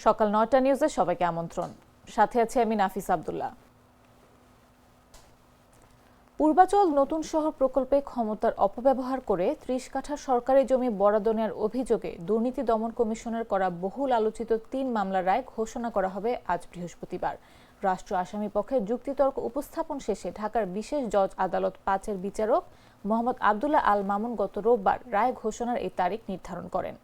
সকাল ৯টা নিউজে সবাইকে আমন্ত্রণ। সাথে আছে আমি নাফিস আব্দুল্লাহ। পূর্বাচল নতুন শহর প্রকল্পে ক্ষমতার অপব্যবহার করে ৩০ কাঠা সরকারি জমি বরাদ্দ নেওয়ার অভিযোগে দুর্নীতি দমন কমিশনের করা বহুল আলোচিত ৩ মামলার রায় ঘোষণা করা হবে আজ বৃহস্পতিবার। রাষ্ট্র আসামি পক্ষে যুক্তিতর্ক উপস্থাপন শেষে ঢাকার বিশেষ জজ আদালত ৫-এর বিচারক মোহাম্মদ আবদুল্লাহ আল মামুন গত রোববার রায় ঘোষণার এই তারিখ নির্ধারণ করেন।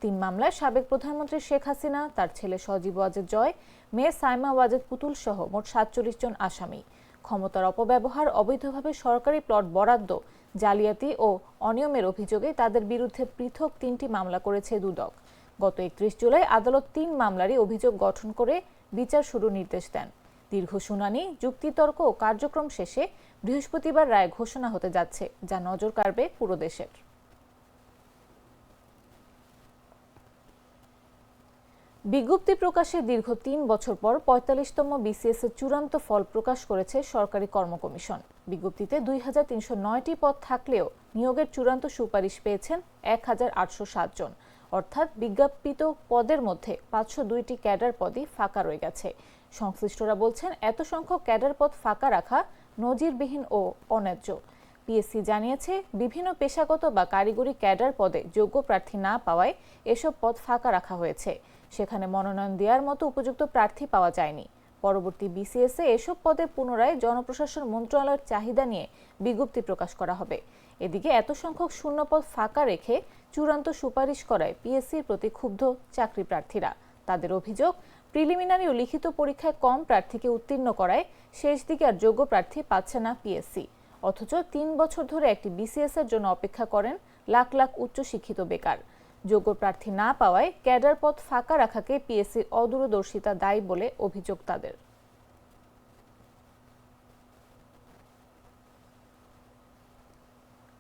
৩ মামলায় সাবেক প্রধানমন্ত্রী শেখ হাসিনা, তার ছেলে সজীব ওয়াজেদ জয়, মেয়ে সাইমা ওয়াজেদ পুতুল সহ মোট ৪৭ জন আসামি। ক্ষমতার অপব্যবহার, অবৈধভাবে সরকারি প্লট বরাদ্দ, জালিয়াতি ও অনিয়মের অভিযোগে তাদের বিরুদ্ধে পৃথক ৩টি মামলা করেছে দুদক। গত ৩১ জুলাই আদালত ৩ মামলারই অভিযোগ গঠন করে বিচার শুরুর নির্দেশ দেন। দীর্ঘ শুনানি, যুক্তিতর্ক ও কার্যক্রম শেষে বৃহস্পতিবার রায় ঘোষণা হতে যাচ্ছে, যা নজর কাড়বে পুরো দেশের। বিজ্ঞপ্তি প্রকাশে দীর্ঘ ৩ বছর পর ৪৫তম বিসিএস এর চূড়ান্ত ফল প্রকাশ করেছে সরকারি কর্ম কমিশন। বিজ্ঞপ্তিতে ২৩০৯টি পদ থাকলেও নিয়োগের চূড়ান্ত সুপারিশ পেয়েছেন ১,৮০৭ জন, অর্থাৎ বিজ্ঞাপিত পদের মধ্যে ৫০২টি ক্যাডার পদই ফাঁকা রয়ে গেছে। সংশ্লিষ্টরা বলছেন, এত সংখ্যক ক্যাডার পদ ফাঁকা রাখা নজিরবিহীন ও অন্যায্য। পিএসসি জানিয়েছে, বিভিন্ন পেশাগত বা কারিগরি ক্যাডার পদে যোগ্য প্রার্থী না পাওয়ায় এসব পদ ফাঁকা রাখা হয়েছে। সেখানে মনোনয়ন দেওয়ার মতো উপযুক্ত প্রার্থী পাওয়া যায়নি। পরবর্তী বিসিএসে এসব পদে পুনরায় জনপ্রশাসন মন্ত্রণালয়ের চাহিদা নিয়ে বিজ্ঞপ্তি প্রকাশ করা হবে। এদিকে এত সংখ্যক শূন্যপদ ফাঁকা রেখে চূড়ান্ত সুপারিশ করায় পিএসসির প্রতি ক্ষুব্ধ চাকরি প্রার্থীরা। তাদের অভিযোগ, প্রিলিমিনারি ও লিখিত পরীক্ষায় কম প্রার্থীকে উত্তীর্ণ করায় শেষ দিকে আর যোগ্য প্রার্থী পাচ্ছে না পিএসসি। অথচ ৩ বছর ধরে একটি বিসিএস এর জন্য অপেক্ষা করেন লাখ লাখ উচ্চশিক্ষিত বেকার। যোগ্য প্রার্থী না পাওয়ায় ক্যাডার পদ ফাঁকা রাখাকে পিএসসির অদূরদর্শিতা দায়ী বলে অভিযোগ তাদের।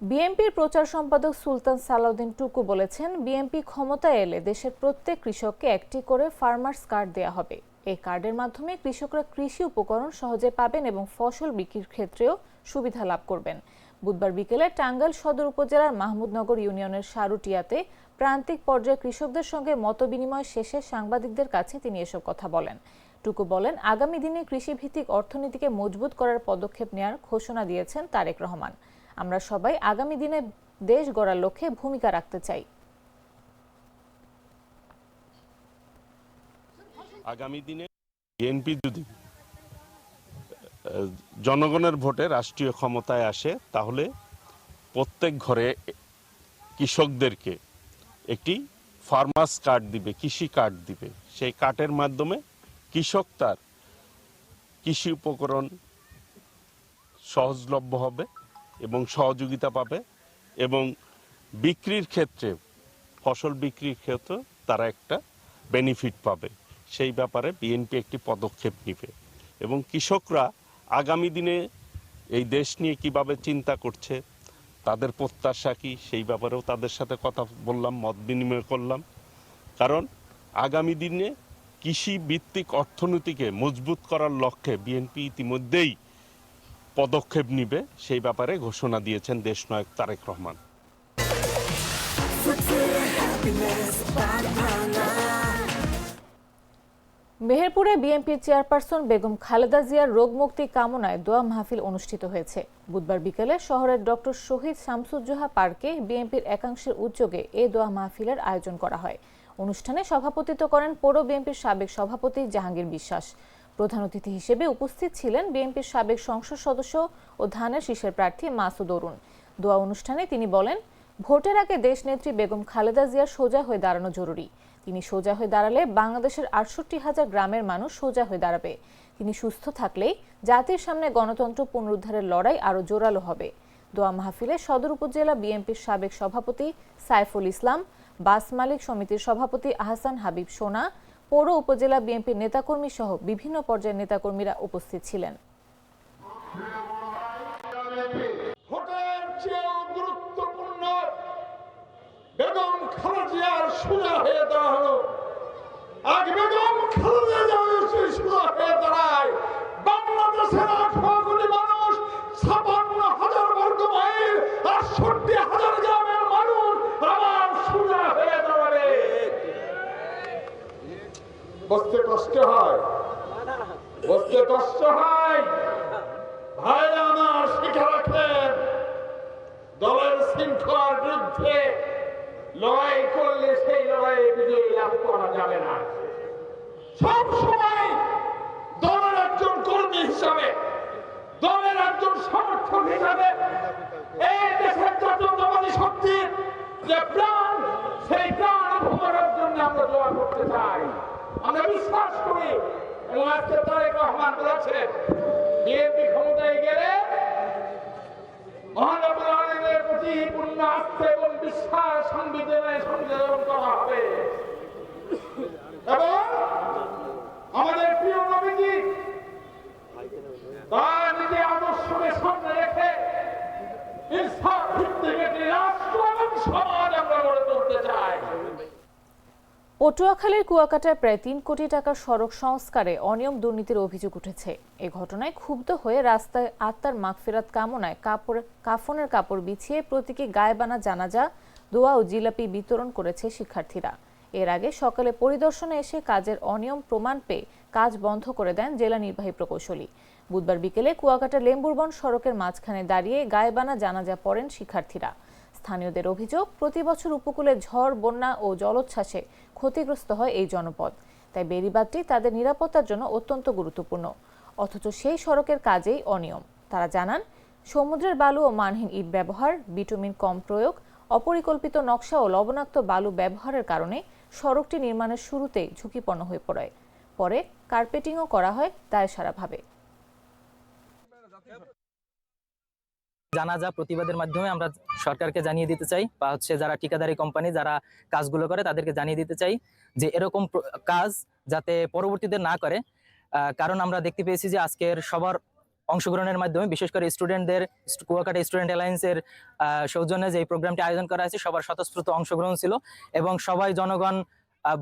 বিএনপির প্রচার সম্পাদক সুলতান সালাউদ্দিন টুকু বলেছেন, বিএনপি ক্ষমতায় এলে দেশের প্রত্যেক কৃষককে একটি করে ফার্মার্স কার্ড দেয়া হবে। এই কার্ডের মাধ্যমে কৃষকরা কৃষি উপকরণ সহজে পাবেন এবং ফসল বিক্রির ক্ষেত্রেও সুবিধা লাভ করবেন। বুধবার বিকেলে টাঙ্গাইল সদর উপজেলার মাহমুদনগর ইউনিয়নের সারুটিয়াতে প্রান্তিক পর্যায়ে কৃষকদের সঙ্গে মতবিনিময় শেষে সাংবাদিকদের কাছে তিনি এসব কথা বলেন। টুকু বলেন, আগামী দিনে কৃষিভিত্তিক অর্থনীতিকে মজবুত করার পদক্ষেপ নেওয়ার ঘোষণা দিয়েছেন তারেক রহমান। আমরা সবাই আগামী দিনে দেশ গড়ার লক্ষ্যে ভূমিকা রাখতে চাই। আগামী দিনে বিএনপি যদি জনগণের ভোটে রাষ্ট্রীয় ক্ষমতায় আসে, তাহলে প্রত্যেক ঘরে কৃষকদেরকে একটি ফার্মার্স কার্ড দিবে, কৃষি কার্ড দিবে। সেই কার্ডের মাধ্যমে কৃষক তার কৃষি উপকরণ সহজলভ্য হবে এবং সহযোগিতা পাবে, এবং বিক্রির ক্ষেত্রে, ফসল বিক্রির ক্ষেত্রে তারা একটা বেনিফিট পাবে। সেই ব্যাপারে বিএনপি একটি পদক্ষেপ নেবে এবং কৃষকরা আগামী দিনে এই দেশ নিয়ে কিভাবে চিন্তা করছে, তাদের প্রত্যাশা কি, সেই ব্যাপারেও তাদের সাথে কথা বললাম, মত বিনিময় করলাম। কারণ আগামী দিনে কৃষি ভিত্তিক অর্থনীতিকে মজবুত করার লক্ষ্যে বিএনপি ইতিমধ্যেই পদক্ষেপ নিবে, সেই ব্যাপারে ঘোষণা দিয়েছেন দেশনায়ক তারেক রহমান। মেহেরপুরে বিএনপির চেয়ারপারসন বেগম খালেদা জিয়ার রোগ মুক্তি কামনায় দোয়া মাহফিল অনুষ্ঠিত হয়েছে। বুধবার বিকেলে শহরের ডক্টর শহীদ শামসুজ্জোহা পার্কে বিএনপির একাংশের উদ্যোগে এই দোয়া মাহফিলের আয়োজন করা হয়। অনুষ্ঠানে সভাপতিত্ব করেন পৌর বিএনপির সাবেক সভাপতি জাহাঙ্গীর বিশ্বাস। প্রধান অতিথি হিসেবে উপস্থিত ছিলেন বিএনপির সাবেক সংসদ সদস্য ও ধানের শীষের প্রার্থী মাসুদ অরুণ। দোয়া অনুষ্ঠানে তিনি বলেন, ভোটের আগে দেশনেত্রী বেগম খালেদা জিয়ার সোজা হয়ে দাঁড়ানো জরুরি। তিনি সোজা হয়ে দাঁড়ালে বাংলাদেশের ৬৮,০০০ গ্রামের মানুষ সোজা হয়ে দাঁড়াবে। তিনি সুস্থ থাকলেই জাতির সামনে গণতন্ত্র পুনরুদ্ধারের লড়াই আরও জোরালো হবে। দোয়া মাহফিলে সদর উপজেলা বিএনপির সাবেক সভাপতি সাইফুল ইসলাম, বাস মালিক সমিতির সভাপতি আহসান হাবিব সোনা, পৌর উপজেলা বিএনপির নেতাকর্মী সহ বিভিন্ন পর্যায়ের নেতাকর্মীরা উপস্থিত ছিলেন। বেগম খালেদা জিয়ার সোজা হয়ে দাঁড়া হলো। আজ বেগম খালেদা জিয়া সোজা হয়ে দাঁড়ায়, বাংলাদেশের ১৮ কোটি মানুষ, ৫৬,০০০ বর্গ মাইল, ৬৮,০০০ গ্রামের মানুষ আবার সোজা হয়ে দাঁড়াবে। বসতে কষ্ট হয়, বসতে কষ্ট হয়। ভাইরা আমার, শিখে রাখেন, দলের শৃঙ্খলার বিরুদ্ধে লড়াই করলে সেই লড়াইয়ে বিজয়ী লাভ করা যাবে না। সব সময় দলের একজন কর্মী হিসাবে, দলের একজন সমর্থক হিসাবে এই দেশের জাতীয়তাবাদী শক্তির যে প্রাণ, সেই প্রাণ ভোগের জন্য আমরা দোয়া করতে চাই। আমরা বিশ্বাস করি, এবং আজকে তারেক রহমান বলেছেন, বিএনপি ক্ষমতায় গেলে মহানবুল আলামিনের প্রতি পূর্ণ আস্থা এবং বিশ্বাস সংবিধানে সংযোজন করা হবে। এবং আমাদের প্রিয় নবীজি তার নিজের আদর্শকে সামনে রেখে ইনসাফ ভিত্তিক একটি রাষ্ট্র এবং সমাজ আমরা গড়ে তুলতে চাই। পটুয়াখালীর কুয়াকাটায় প্রায় ৩ কোটি টাকার সড়ক সংস্কারে অনিয়ম দুর্নীতির অভিযোগ উঠেছে। এ ঘটনায় ক্ষুব্ধ হয়ে রাস্তায় আত্মার মাগফিরাত কামনায় কাফনের কাপড় বিছিয়ে প্রতীকী গায়েবানা জানাজা, দোয়া ও জিলাপি বিতরণ করেছে শিক্ষার্থীরা। এর আগে সকালে পরিদর্শনে এসে কাজের অনিয়ম প্রমাণ পেয়ে কাজ বন্ধ করে দেন জেলা নির্বাহী প্রকৌশলী। বুধবার বিকেলে কুয়াকাটা লেম্বুরবন সড়কের মাঝখানে দাঁড়িয়ে গায়েবানা জানাজা পড়েন শিক্ষার্থীরা। স্থানীয়দের অভিযোগ, প্রতি বছর উপকূলে ঝড়, বন্যা ও জলোচ্ছ্বাসে ক্ষতিগ্রস্ত হয় এই জনপদ। তাই বেড়িবাঁধটি তাদের নিরাপত্তার জন্য অত্যন্ত গুরুত্বপূর্ণ। অথচ সেই সড়কের কাজেই অনিয়ম। তারা জানান, সমুদ্রের বালু ও মানহীন ইট ব্যবহার, বিটুমিন কম প্রয়োগ, অপরিকল্পিত নকশা ও লবণাক্ত বালু ব্যবহারের কারণে সড়কটি নির্মাণের শুরুতেই ঝুঁকিপূর্ণ হয়ে পড়ে। পরে কার্পেটিংও করা হয় দায়সারাভাবে। জানাজা প্রতিবাদের মাধ্যমে আমরা সরকারকে জানিয়ে দিতে চাই, বা যারা ঠিকাদারি কোম্পানি যারা কাজগুলো করে তাদেরকে জানিয়ে দিতে চাই যে এরকম কাজ যাতে পরবর্তীতে না করে। কারণ আমরা দেখতে পেয়েছি যে আজকের সবার অংশগ্রহণের মাধ্যমে, বিশেষ করে স্টুডেন্টদের, কুয়াকাটা স্টুডেন্ট অ্যালায়েন্সের সৌজন্যে যে প্রোগ্রামটি আয়োজন করা হয়েছে, সবার স্বতঃস্ফূর্ত অংশগ্রহণ ছিল এবং সবাই জনগণ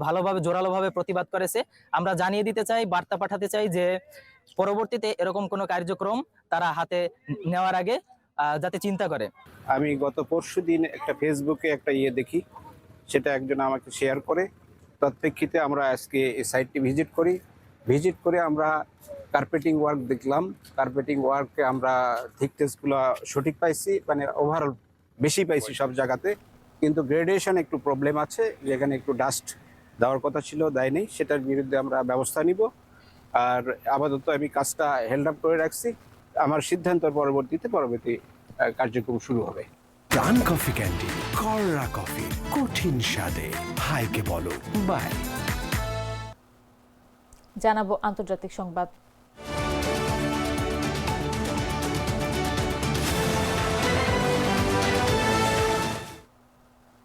ভালোভাবে জোরালোভাবে প্রতিবাদ করেছে। আমরা জানিয়ে দিতে চাই, বার্তা পাঠাতে চাই যে পরবর্তীতে এরকম কোনো কার্যক্রম তারা হাতে নেওয়ার আগে যাতে চিন্তা করে। আমি গত পরশুদিন একটা ফেসবুকে একটা দেখি, সেটা একজন আমাকে শেয়ার করে, তৎপ্রেক্ষিতে আমরা আজকে এই সাইটটি ভিজিট করে আমরা কার্পেটিং ওয়ার্ক দেখলাম। কার্পেটিং ওয়ার্কে আমরা থিকনেসগুলো সঠিক পাইছি, মানে ওভারঅল বেশি পাইছি সব জায়গাতে, কিন্তু গ্রেডেশন একটু প্রবলেম আছে, যেখানে একটু ডাস্ট দেওয়ার কথা ছিল, দেয়নি। সেটার বিরুদ্ধে আমরা ব্যবস্থা নিব। আর আপাতত আমি কাজটা হেল্ড আপ করে রাখছি। আমার সিদ্ধান্তের পরবর্তী কার্যক্রম শুরু হবে। প্রাণ কফি ক্যান্ডি, কররা কফি, কঠিন স্বাদে, হাইকে বলো বাই। জানাবো আন্তর্জাতিক সংবাদ।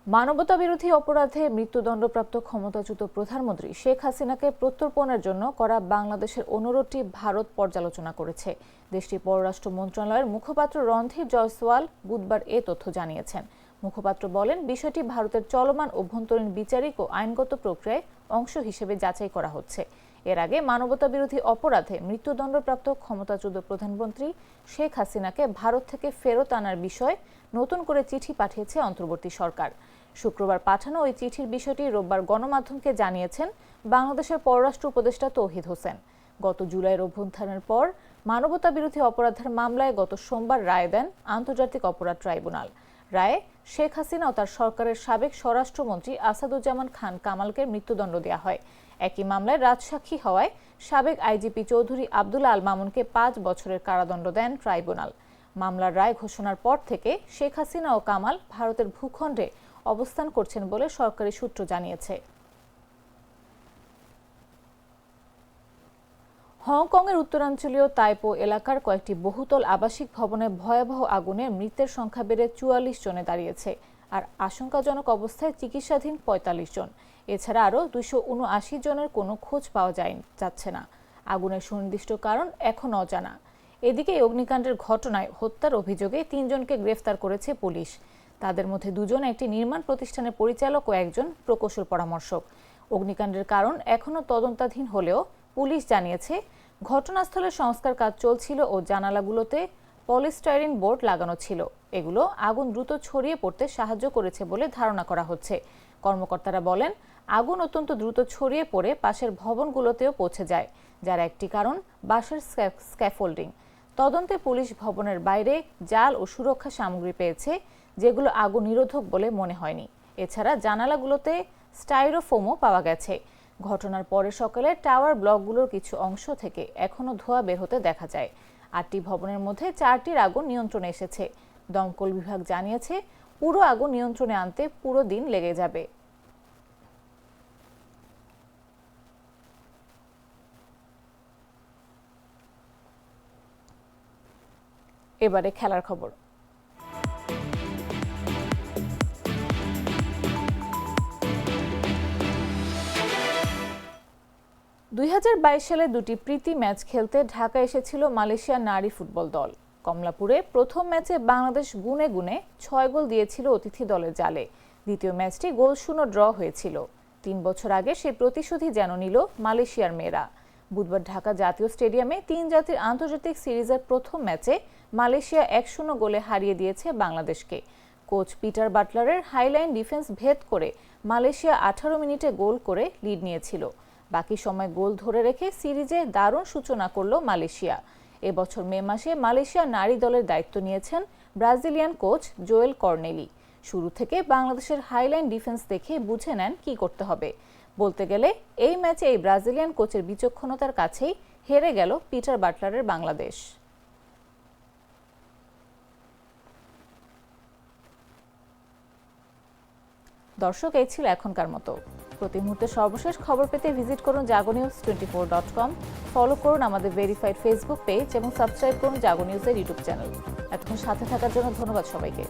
মানবতাবিরোধী অপরাধে মৃত্যুদণ্ডপ্রাপ্ত ক্ষমতাচ্যুত প্রধানমন্ত্রী শেখ হাসিনাকে প্রত্যর্পণের জন্য করা বাংলাদেশের অনুরোধটি ভারত পর্যালোচনা করেছে। দেশটির পররাষ্ট্র মন্ত্রণালয়ের মুখপাত্র রণধীর জয়সওয়াল বুধবার এ তথ্য জানিয়েছেন। মুখপাত্র বলেন, বিষয়টি ভারতের চলমান অভ্যন্তরীণ বিচারিক ও আইনগত প্রক্রিয়ায় অংশ হিসেবে যাচাই করা হচ্ছে। এর আগে মানবতাবিরোধী অপরাধে মৃত্যুদণ্ডপ্রাপ্ত ক্ষমতাচ্যুত প্রধানমন্ত্রী শেখ হাসিনাকে ভারত থেকে ফেরত আনার বিষয়ে নতুন করে চিঠি পাঠিয়েছে অন্তর্বর্তী সরকার। শুক্রবার পাঠানো ওই চিঠির বিষয়টি রোববার গণমাধ্যমকে জানিয়েছেন বাংলাদেশের পররাষ্ট্র উপদেষ্টা তৌহিদ হোসেন। গত জুলাইয়ের অভ্যুত্থানের পর মানবতাবিরোধী অপরাধের মামলায় গত সোমবার রায় দেন আন্তর্জাতিক অপরাধ ট্রাইব্যুনাল। রায়ে শেখ হাসিনা ও তার সরকারের সাবেক স্বরাষ্ট্রমন্ত্রী আসাদুজ্জামান খান কামালকে মৃত্যুদণ্ড দেওয়া হয়। একই মামলায় রাজসাক্ষী হওয়ায় সাবেক আইজিপি চৌধুরী আব্দুল আল মামুনকে 5 বছরের কারাদণ্ড দেন ট্রাইব্যুনাল। মামলার রায় ঘোষণার পর থেকে শেখ হাসিনা ও কামাল ভারতের ভূখণ্ডে অবস্থান করছেন বলে সরকারি সূত্র জানিয়েছে। হংকংয়ের উত্তরাঞ্চলীয় তাইপো এলাকার কয়েকটি বহুতল আবাসিক ভবনে ভয়াবহ আগুনে মৃতের সংখ্যা বেড়ে 44 জনে দাঁড়িয়েছে, আর আশঙ্কাজনক অবস্থায় চিকিৎসাধীন 45 জন। এছাড়া আরও 279 জনের কোনো খোঁজ পাওয়া যাচ্ছে না। আগুনের সুনির্দিষ্ট কারণ এখনও অজানা। এদিকে এই অগ্নিকাণ্ডের ঘটনায় হত্যার অভিযোগে 3 জনকে গ্রেফতার করেছে পুলিশ। তাদের মধ্যে 2 জন একটি নির্মাণ প্রতিষ্ঠানের পরিচালক ও একজন প্রকৌশল পরামর্শক। অগ্নিকাণ্ডের কারণ এখনও তদন্তাধীন হলেও পুলিশ জানিয়েছে ঘটনাস্থলে সংস্কার কাজ চলছিল ও জানালাগুলোতে পলিস্টাইরিন বোর্ড লাগানো ছিল। এগুলো আগুন দ্রুত ছড়িয়ে পড়তে সাহায্য করেছে বলে ধারণা করা হচ্ছে। কর্মকর্তারা বলেন, আগুন অত্যন্ত দ্রুত ছড়িয়ে পড়ে পাশের ভবনগুলোতেও পৌঁছে যায়, যার একটি কারণ বাঁশের স্ক্যাফোল্ডিং। তদন্তে পুলিশ ভবনের বাইরে জাল ও সুরক্ষা সামগ্রী পেয়েছে, যেগুলো আগুন নিরোধক বলে মনে হয়নি। এছাড়া জানালাগুলোতে স্টাইরোফোমও পাওয়া গেছে। ঘটনার পরে সকালে টাওয়ার ব্লকগুলোর কিছু অংশ থেকে এখনো ধোঁয়া বের হতে দেখা যায়। 8টি ভবনের মধ্যে 4টির আগুন নিয়ন্ত্রণে এসেছে। দমকল বিভাগ জানিয়েছে, পুরো আগুন নিয়ন্ত্রণে আনতে পুরো দিন লেগে যাবে। এবারে খেলার খবর। 2022 সালে দুটি প্রীতি ম্যাচ খেলতে ঢাকা এসেছিল মালয়েশিয়ার নারী ফুটবল দল। কমলাপুরে প্রথম ম্যাচে বাংলাদেশ গুনে গুনে 6 গোল দিয়েছিল অতিথি দলের জালে। দ্বিতীয় ম্যাচটি গোলশূন্য ড্র হয়েছিল। 3 বছর আগে সেই প্রতিশোধই যেন নিল মালয়েশিয়ার মেয়েরা। বুধবার ঢাকা জাতীয় স্টেডিয়ামে 3 জাতির আন্তর্জাতিক সিরিজের প্রথম ম্যাচে মালয়েশিয়া 1-0 গোলে হারিয়ে দিয়েছে বাংলাদেশকে। কোচ পিটার বাটলারের হাইলাইন ডিফেন্স ভেদ করে মালয়েশিয়া 18 মিনিটে গোল করে লিড নিয়েছিল। বাকি সময় গোল ধরে রেখে সিরিজে দারুণ সূচনা করল মালয়েশিয়া। এবছর মে মাসে মালয়েশিয়া নারী দলের দায়িত্ব নিয়েছেন ব্রাজিলিয়ান কোচ জোয়েল কর্নেলি। শুরু থেকে বাংলাদেশের হাইলাইন ডিফেন্স দেখে বুঝে নেন কি করতে হবে। বলতে গেলে এই ম্যাচে এই ব্রাজিলিয়ান কোচের বিচক্ষণতার কাছেই হেরে গেল পিটার বাটলারের বাংলাদেশ। দর্শক, এই ছিল এখনকার মতো। প্রতি মুহূর্তে সর্বশেষ খবর পেতে ভিজিট করুন jagonews24.com, ফলো করুন আমাদের ভেরিফাইড ফেসবুক পেজ এবং সাবস্ক্রাইব করুন জাগো নিউজের ইউটিউব চ্যানেল। এতক্ষণ সাথে থাকার জন্য ধন্যবাদ সবাইকে।